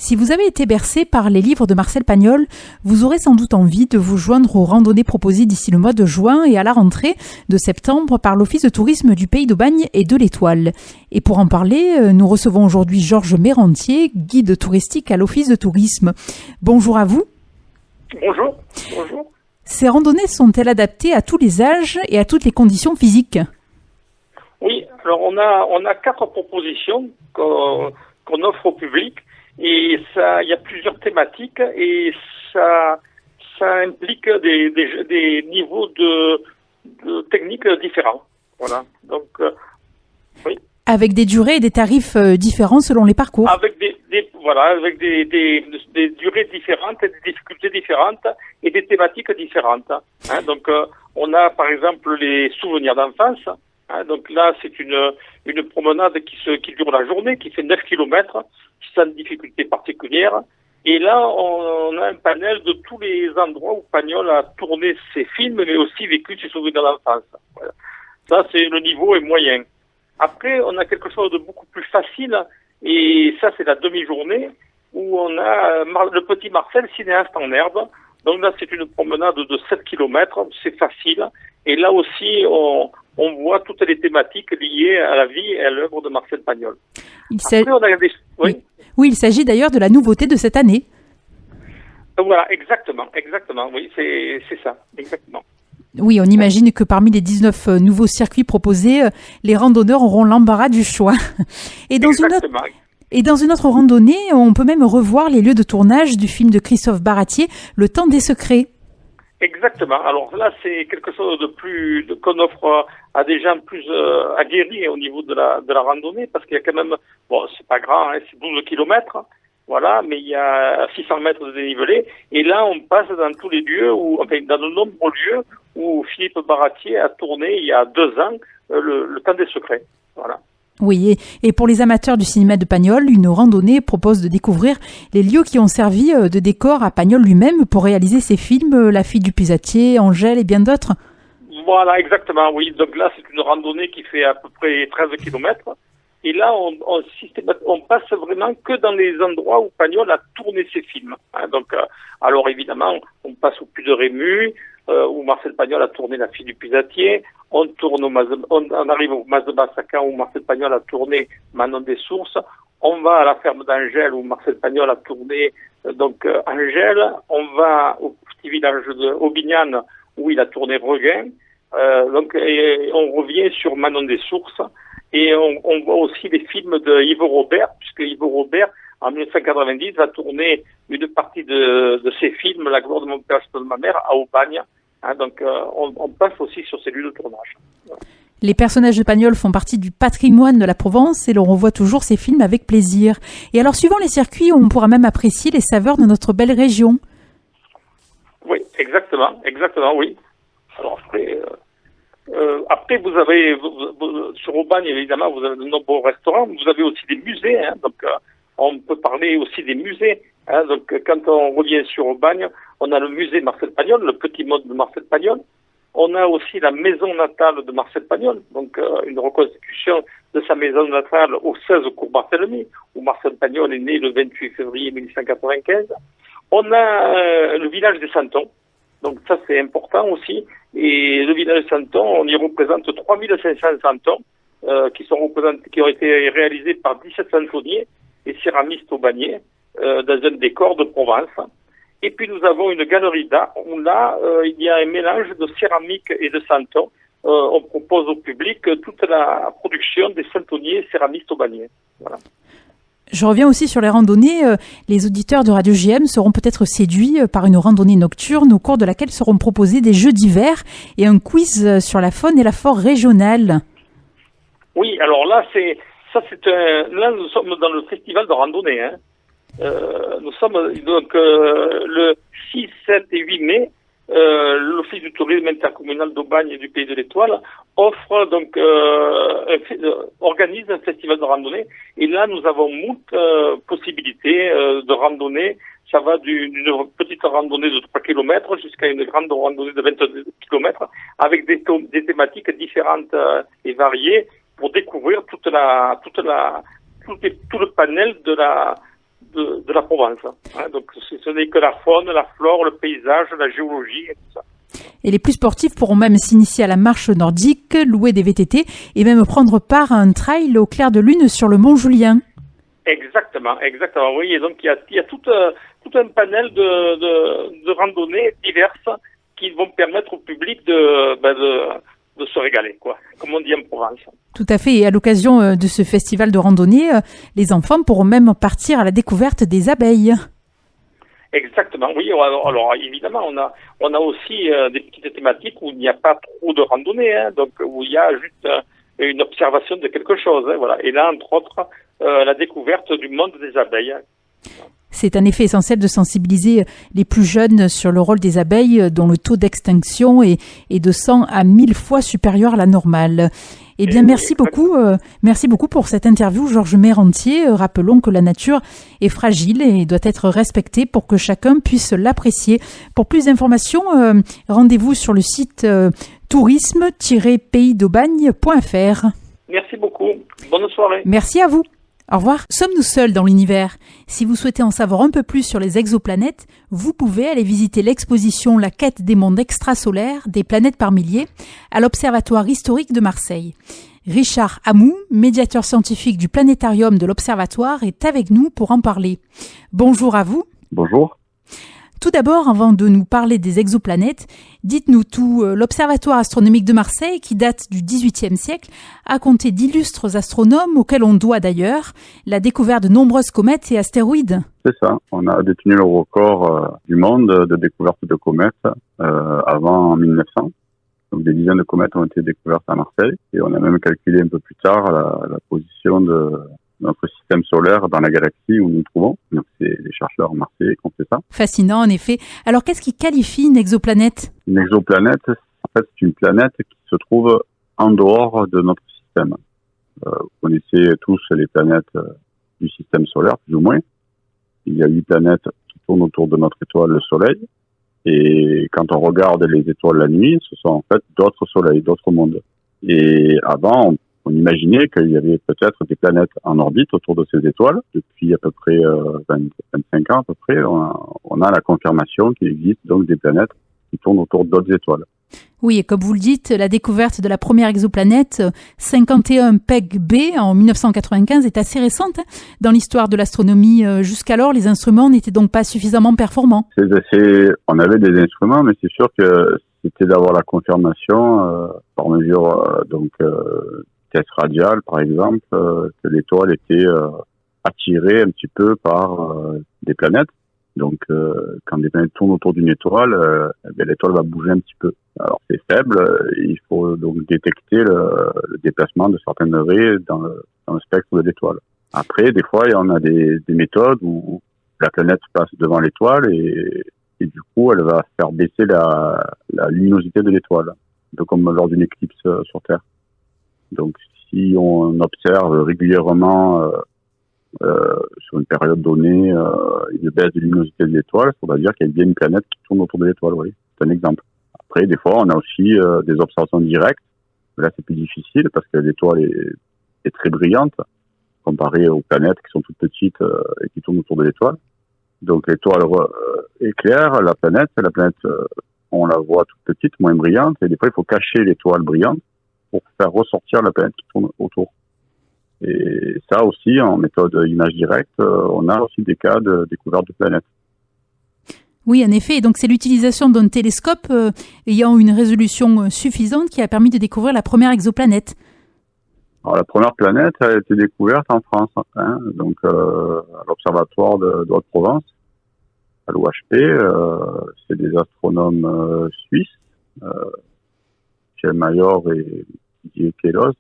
Si vous avez été bercé par les livres de Marcel Pagnol, vous aurez sans doute envie de vous joindre aux randonnées proposées d'ici le mois de juin et à la rentrée de septembre par l'Office de tourisme du Pays d'Aubagne et de l'Étoile. Et pour en parler, nous recevons aujourd'hui Georges Mérantier, guide touristique à l'Office de tourisme. Bonjour à vous. Bonjour. Bonjour. Ces randonnées sont-elles adaptées à tous les âges et à toutes les conditions physiques ? Oui, alors on a 4 propositions qu'on offre au public. Et ça, il y a plusieurs thématiques et ça implique des niveaux de techniques différents. Voilà. Donc, oui. Avec des durées et des tarifs différents selon les parcours. Avec des durées différentes, des difficultés différentes et des thématiques différentes. Hein. Donc, on a par exemple les souvenirs d'enfance. Hein. Donc là, c'est une promenade qui dure la journée, qui fait 9 kilomètres. Sans difficulté particulière. Et là, on a un panel de tous les endroits où Pagnol a tourné ses films, mais aussi vécu ses souvenirs d'enfance. Voilà. Ça, c'est le niveau est moyen. Après, on a quelque chose de beaucoup plus facile, et ça, c'est la demi-journée, où on a le petit Marcel, cinéaste en herbe. Donc là, c'est une promenade de 7 kilomètres, c'est facile. Et là aussi, on voit toutes les thématiques liées à la vie et à l'œuvre de Marcel Pagnol. Après, on a des... Oui, il s'agit d'ailleurs de la nouveauté de cette année. Voilà, exactement, oui, c'est ça, exactement. Oui, on imagine que parmi les 19 nouveaux circuits proposés, les randonneurs auront l'embarras du choix. Et dans une autre randonnée, on peut même revoir les lieux de tournage du film de Christophe Baratier, Le Temps des secrets. Exactement. Alors là, c'est quelque chose qu'on offre à des gens plus aguerris au niveau de la randonnée, parce qu'il y a quand même, bon, c'est pas grand, hein, c'est 12 kilomètres, voilà, mais il y a 600 mètres de dénivelé, et là, on passe dans tous les lieux, dans de nombreux lieux où Philippe Baratier a tourné il y a 2 ans le Temps des secrets, voilà. Oui, et pour les amateurs du cinéma de Pagnol, une randonnée propose de découvrir les lieux qui ont servi de décor à Pagnol lui-même pour réaliser ses films, La fille du puisatier, Angèle et bien d'autres. Voilà, exactement, oui. Donc là, c'est une randonnée qui fait à peu près 13 kilomètres. Et là, on passe vraiment que dans les endroits où Pagnol a tourné ses films. Hein, donc, alors évidemment, on passe au Puy de Rému, où Marcel Pagnol a tourné La fille du puisatier. On arrive au Mas de Bassacan où Marcel Pagnol a tourné Manon des Sources. On va à la ferme d'Angèle où Marcel Pagnol a tourné Angèle. On va au petit village de Aubignan où il a tourné Reguin. Et on revient sur Manon des Sources. Et on voit aussi les films de Yves Robert, puisque Yves Robert, en 1990, va tourner une partie de ses films, La gloire de mon père, de ma mère, à Aubagne. Hein, donc, on passe aussi sur ces lieux de tournage. Les personnages de Pagnol font partie du patrimoine de la Provence et l'on revoit toujours ces films avec plaisir. Et alors, suivant les circuits, on pourra même apprécier les saveurs de notre belle région. Oui, exactement, oui. Alors après, vous avez, sur Aubagne, évidemment, vous avez de nombreux restaurants, vous avez aussi des musées, hein, donc on peut parler aussi des musées. Hein, donc quand on revient sur Aubagne, on a le musée Marcel Pagnol, le petit mode de Marcel Pagnol. On a aussi la maison natale de Marcel Pagnol, donc une reconstitution de sa maison natale au 16 cours Barthélemy, où Marcel Pagnol est né le 28 février 1895. On a le village des Santons, donc ça c'est important aussi. Et le village des Santons, on y représente 3500 Santons qui ont été réalisés par 17 santonniers et céramistes aubagnais dans un décor de Provence. Et puis nous avons une galerie d'art où là, il y a un mélange de céramique et de santon. On propose au public toute la production des santonniers céramistes aubagnais. Voilà. Je reviens aussi sur les randonnées. Les auditeurs de Radio JM seront peut-être séduits par une randonnée nocturne au cours de laquelle seront proposés des jeux d'hiver et un quiz sur la faune et la flore régionale. Oui, alors là, là nous sommes dans le festival de randonnée. Hein. Nous sommes donc le 6, 7 et 8 mai. L'Office du tourisme intercommunal d'Aubagne et du Pays de l'Étoile organise un festival de randonnée. Et là, nous avons moult possibilités de randonnée. Ça va d'une petite randonnée de 3 km jusqu'à une grande randonnée de 22 km avec des thématiques différentes et variées pour découvrir tout le panel de la Provence. Hein. Donc ce n'est que la faune, la flore, le paysage, la géologie et tout ça. Et les plus sportifs pourront même s'initier à la marche nordique, louer des VTT et même prendre part à un trail au clair de lune sur le mont Julien. Exactement. Oui, et donc il y a tout un panel de randonnées diverses qui vont permettre au public de se régaler, quoi, comme on dit en Provence. Tout à fait. Et à l'occasion de ce festival de randonnée, les enfants pourront même partir à la découverte des abeilles. Exactement, oui. Alors évidemment, on a aussi des petites thématiques où il n'y a pas trop de randonnée, hein, donc où il y a juste une observation de quelque chose. Hein, voilà. Et là, entre autres, la découverte du monde des abeilles. C'est en effet essentiel de sensibiliser les plus jeunes sur le rôle des abeilles dont le taux d'extinction est de 100 à 1000 fois supérieur à la normale. Eh bien, merci beaucoup pour cette interview, Georges Mérentier. Rappelons que la nature est fragile et doit être respectée pour que chacun puisse l'apprécier. Pour plus d'informations, rendez-vous sur le site tourisme-paysdaubagne.fr. Merci beaucoup. Bonne soirée. Merci à vous. Au revoir. Sommes-nous seuls dans l'univers ? Si vous souhaitez en savoir un peu plus sur les exoplanètes, vous pouvez aller visiter l'exposition La quête des mondes extrasolaires, des planètes par milliers, à l'Observatoire historique de Marseille. Richard Hamou, médiateur scientifique du planétarium de l'Observatoire, est avec nous pour en parler. Bonjour à vous. Bonjour. Tout d'abord, avant de nous parler des exoplanètes, dites-nous tout. L'Observatoire astronomique de Marseille, qui date du XVIIIe siècle, a compté d'illustres astronomes auxquels on doit d'ailleurs la découverte de nombreuses comètes et astéroïdes. C'est ça. On a détenu le record du monde de découverte de comètes avant 1900. Donc des dizaines de comètes ont été découvertes à Marseille et on a même calculé un peu plus tard la position de notre système solaire dans la galaxie où nous nous trouvons. Donc c'est les chercheurs marseillais qui ont fait ça. Fascinant en effet. Alors qu'est-ce qui qualifie une exoplanète ? Une exoplanète, en fait, c'est une planète qui se trouve en dehors de notre système. Vous connaissez tous les planètes du système solaire, plus ou moins. Il y a 8 planètes qui tournent autour de notre étoile, le Soleil. Et quand on regarde les étoiles la nuit, ce sont en fait d'autres soleils, d'autres mondes. Et avant, on imaginait qu'il y avait peut-être des planètes en orbite autour de ces étoiles. Depuis à peu près 25 ans à peu près, on a la confirmation qu'il existe donc des planètes qui tournent autour d'autres étoiles. Oui, et comme vous le dites, la découverte de la première exoplanète 51 Peg B en 1995 est assez récente dans l'histoire de l'astronomie. Jusqu'alors, les instruments n'étaient donc pas suffisamment performants. On avait des instruments, mais c'est sûr que c'était d'avoir la confirmation par mesure test radial, par exemple, que l'étoile était attirée un petit peu par des planètes. Donc, quand des planètes tournent autour d'une étoile, l'étoile va bouger un petit peu. Alors, c'est faible. Il faut donc détecter le déplacement de certaines raies dans le spectre de l'étoile. Après, des fois, on a des méthodes où la planète passe devant l'étoile et du coup, elle va faire baisser la luminosité de l'étoile. Un peu comme lors d'une éclipse sur Terre. Donc, si on observe régulièrement sur une période donnée une baisse de luminosité de l'étoile, ça veut dire qu'il y a bien une planète qui tourne autour de l'étoile. Oui, c'est un exemple. Après, des fois, on a aussi des observations directes. Là, c'est plus difficile parce que l'étoile est très brillante comparée aux planètes qui sont toutes petites et qui tournent autour de l'étoile. Donc, l'étoile éclaire la planète. On la voit toute petite, moins brillante. Et des fois, il faut cacher l'étoile brillante pour faire ressortir la planète qui tourne autour. Et ça aussi, en méthode image directe, on a aussi des cas de découverte de planètes. Oui, en effet. Et donc, c'est l'utilisation d'un télescope ayant une résolution suffisante qui a permis de découvrir la première exoplanète. Alors, la première planète a été découverte en France, donc à l'Observatoire de Haute-Provence, à l'OHP. C'est des astronomes suisses, Michel Mayor et Didier Queloz,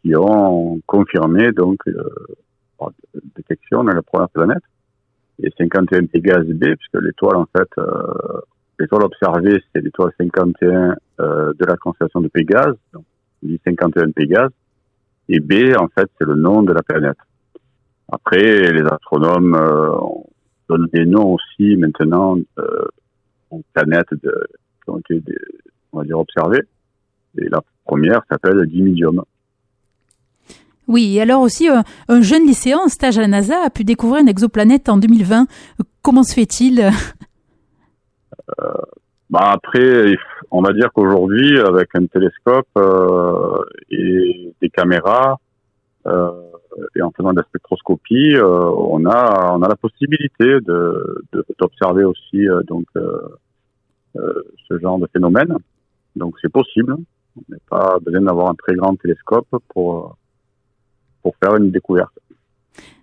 qui ont confirmé donc la détection de la première planète. Et 51 Pégase B, puisque l'étoile en fait, l'étoile observée c'est l'étoile 51 de la constellation de Pégase, donc on dit 51 Pégase, et B en fait c'est le nom de la planète. Après les astronomes donnent des noms aussi maintenant aux planètes qui ont été on va dire observées. Et la première s'appelle Dimidium. Oui, et alors aussi, un jeune lycéen en stage à la NASA a pu découvrir une exoplanète en 2020. Comment se fait-il? Après, on va dire qu'aujourd'hui, avec un télescope et des caméras, et en faisant de la spectroscopie, on a la possibilité d'observer aussi ce genre de phénomène. Donc c'est possible. On n'a pas besoin d'avoir un très grand télescope pour faire une découverte.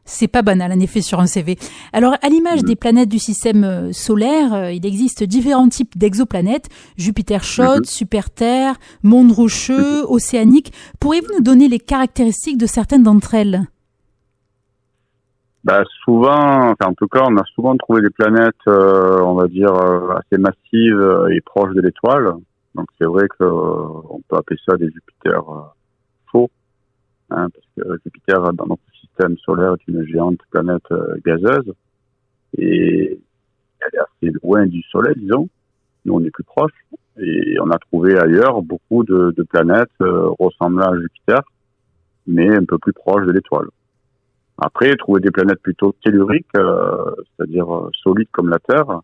C'est pas banal, en effet, sur un CV. Alors, à l'image des planètes du système solaire, il existe différents types d'exoplanètes. Jupiter chaude, super-Terre, monde rocheux, océanique. Pourriez-vous nous donner les caractéristiques de certaines d'entre elles? Souvent, en tout cas, on a souvent trouvé des planètes, on va dire, assez massives et proches de l'étoile. Donc, c'est vrai qu'on peut appeler ça des Jupiters faux, parce que Jupiter, dans notre système solaire, est une géante planète gazeuse et elle est assez loin du Soleil, disons. Nous, on est plus proche et on a trouvé ailleurs beaucoup de planètes ressemblant à Jupiter, mais un peu plus proches de l'étoile. Après, trouver des planètes plutôt telluriques, c'est-à-dire solides comme la Terre,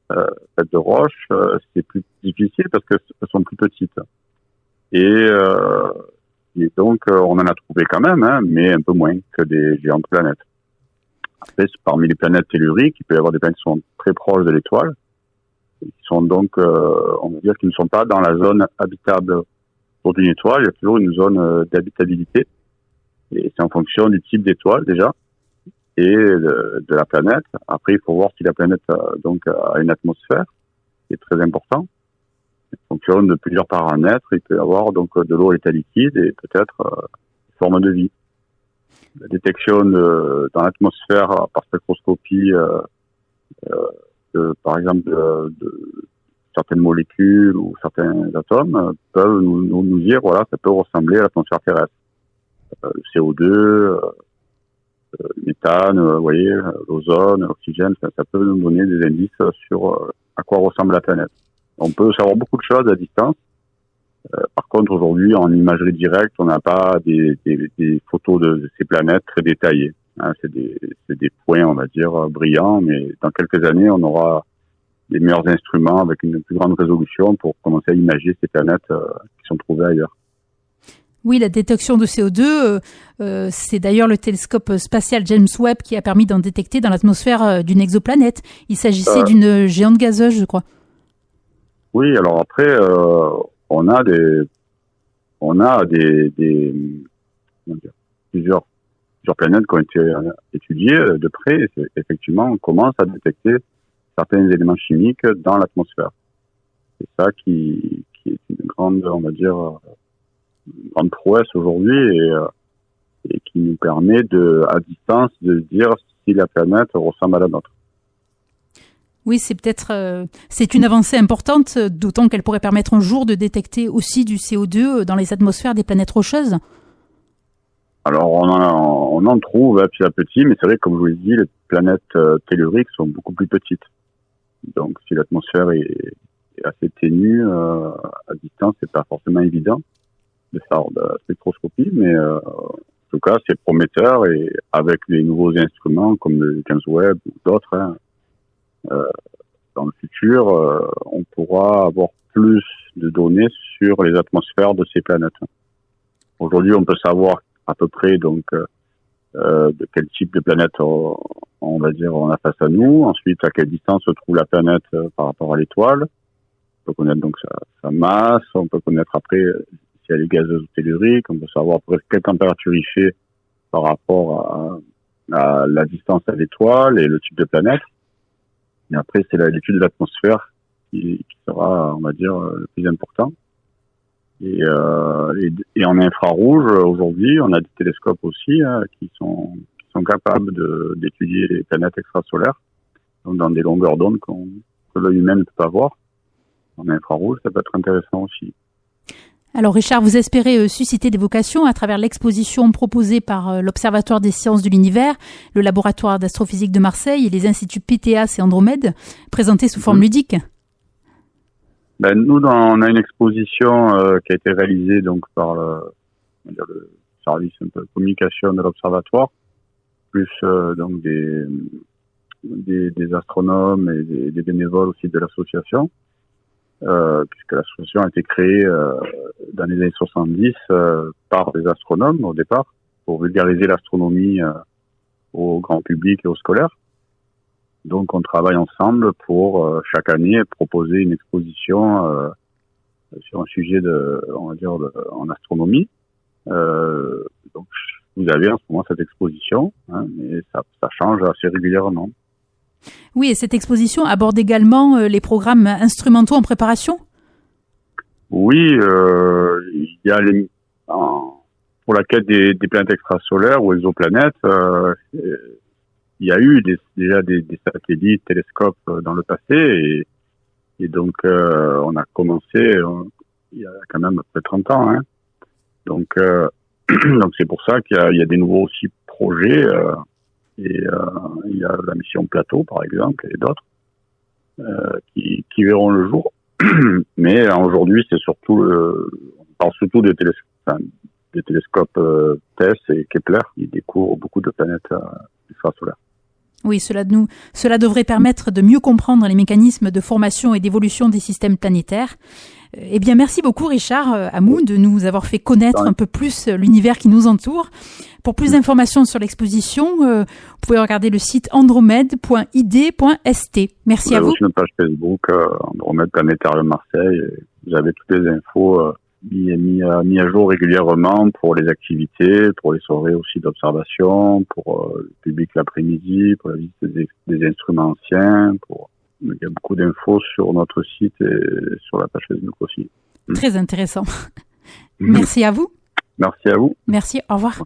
faites de roches, c'est plus difficile parce qu'elles sont plus petites. Et donc, on en a trouvé quand même, mais un peu moins que des géantes planètes. Après, parmi les planètes telluriques, il peut y avoir des planètes qui sont très proches de l'étoile, qui sont donc, on va dire, qui ne sont pas dans la zone habitable pour une étoile. Il y a toujours une zone d'habitabilité. Et c'est en fonction du type d'étoile déjà et de la planète. Après, il faut voir si la planète a une atmosphère, qui est très important. En fonction de plusieurs paramètres, il peut y avoir donc de l'eau à l'état liquide et peut-être une forme de vie. La détection dans l'atmosphère par spectroscopie, par exemple de certaines molécules ou certains atomes peuvent nous dire voilà, ça peut ressembler à l'atmosphère terrestre. Le CO2, le méthane, vous voyez, l'ozone, l'oxygène, ça peut nous donner des indices sur à quoi ressemble la planète. On peut savoir beaucoup de choses à distance. Par contre, aujourd'hui, en imagerie directe, on n'a pas des photos de ces planètes très détaillées. C'est des points, on va dire, brillants, mais dans quelques années, on aura des meilleurs instruments avec une plus grande résolution pour commencer à imager ces planètes qui sont trouvées ailleurs. Oui, la détection de CO2, c'est d'ailleurs le télescope spatial James Webb qui a permis d'en détecter dans l'atmosphère d'une exoplanète. Il s'agissait d'une géante gazeuse, je crois. Oui, alors après, on a plusieurs planètes qui ont été étudiées de près. Et effectivement, on commence à détecter certains éléments chimiques dans l'atmosphère. C'est ça qui est une grande, on va dire, une grande prouesse aujourd'hui et qui nous permet à distance de dire si la planète ressemble à la nôtre. Oui, c'est une avancée importante, d'autant qu'elle pourrait permettre un jour de détecter aussi du CO2 dans les atmosphères des planètes rocheuses. Alors, on en trouve petit à petit, mais c'est vrai que, comme je vous l'ai dit, les planètes telluriques sont beaucoup plus petites. Donc, si l'atmosphère est assez ténue, à distance, c'est pas forcément évident de faire de la spectroscopie, mais en tout cas, c'est prometteur et avec les nouveaux instruments comme le James Webb ou d'autres, dans le futur, on pourra avoir plus de données sur les atmosphères de ces planètes. Aujourd'hui, on peut savoir à peu près donc de quel type de planète on va dire on a face à nous. Ensuite, à quelle distance se trouve la planète par rapport à l'étoile. On peut connaître donc sa masse. On peut connaître après si elle est gazeuse ou tellurique. On peut savoir à peu près quelle température il fait par rapport à la distance à l'étoile et le type de planète. Et après, c'est l'étude de l'atmosphère qui sera, on va dire, le plus important. Et en infrarouge, aujourd'hui, on a des télescopes aussi qui sont capables d'étudier les planètes extrasolaires, donc dans des longueurs d'onde que l'œil humain ne peut pas voir. En infrarouge, ça peut être intéressant aussi. Alors Richard, vous espérez susciter des vocations à travers l'exposition proposée par l'Observatoire des sciences de l'univers, le laboratoire d'astrophysique de Marseille et les instituts PTAS et Andromède, présentée sous forme ludique. Nous, on a une exposition qui a été réalisée donc par le service un peu de communication de l'observatoire, plus donc des astronomes et des bénévoles aussi de l'association, puisque l'association a été créée dans les années 70 par des astronomes au départ, pour vulgariser l'astronomie au grand public et aux scolaires. Donc on travaille ensemble pour chaque année proposer une exposition sur un sujet en astronomie. Donc vous avez en ce moment cette exposition, mais ça change assez régulièrement. Oui, et cette exposition aborde également les programmes instrumentaux en préparation ? Oui, il y a pour la quête des planètes extrasolaires ou exoplanètes, il y a eu déjà des satellites, télescopes dans le passé, et donc on a commencé il y a quand même à peu près 30 ans. Donc c'est pour ça qu'il y a des nouveaux aussi projets, et il y a la mission Plateau par exemple et d'autres qui verront le jour. Mais aujourd'hui c'est surtout on parle surtout des télescopes TESS et Kepler qui découvrent beaucoup de planètes extrasolaires. Oui, cela devrait permettre de mieux comprendre les mécanismes de formation et d'évolution des systèmes planétaires. Eh bien, merci beaucoup Richard Hamou de nous avoir fait connaître un peu plus l'univers qui nous entoure. Pour plus d'informations sur l'exposition, vous pouvez regarder le site andromède.id.st. Merci à vous. Aussi notre page Facebook, Andromède Planétarium Marseille. Vous avez toutes les infos mis à jour régulièrement pour les activités, pour les soirées aussi d'observation, pour le public l'après-midi, pour la visite des instruments anciens. Il y a beaucoup d'infos sur notre site et sur la page Facebook aussi. Très intéressant. Merci à vous. Merci à vous. Merci, au revoir.